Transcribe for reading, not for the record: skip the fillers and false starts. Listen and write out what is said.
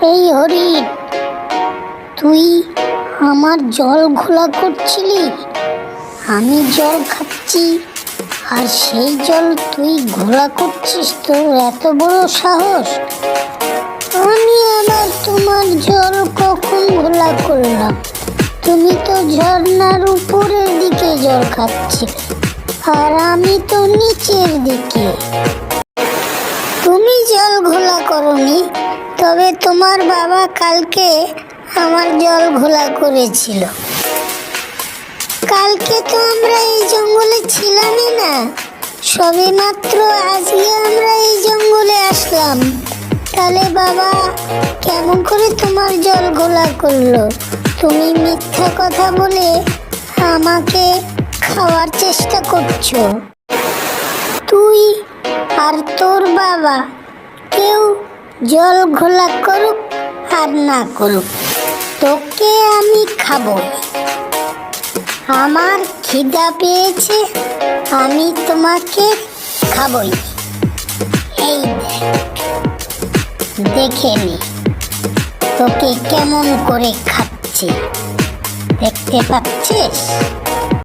এই হরিণ, তুই আমার জল ঘোলা করছিলি। আমি জল খাচ্ছি আর সেই জল তুই ঘোলা করছিস? তোর এত বড় সাহস! আমি আবার তোমার জল কখন ঘোলা করলাম? তুমি তো ঝর্ণার উপরের দিকে জল খাচ্ছিলে আর আমি তো নিচের দিকে। তুমি জল ঘোলা করনি, তবে তোমার বাবা কালকে আমার জল ঘোলা করেছিল। কালকে তো আমরা এই জঙ্গলে ছিলামই না, সবে মাত্র আজকে আমরা এই জঙ্গলে আসলাম। তাহলে বাবা কেমন করে তোমার জল ঘোলা করলো? তুমি মিথ্যা কথা বলে আমাকে খাওয়ার চেষ্টা করছো। তুই আর তোর বাবা কেউ জল ঘোলা করুক আর না করুক, তোকে আমি খাবো। আমার খিদা পেয়েছে, আমি তোমাকে খাবই। এই দেখে নি তোকে কেমন করে খাচ্ছি, দেখতে পাচ্ছিস?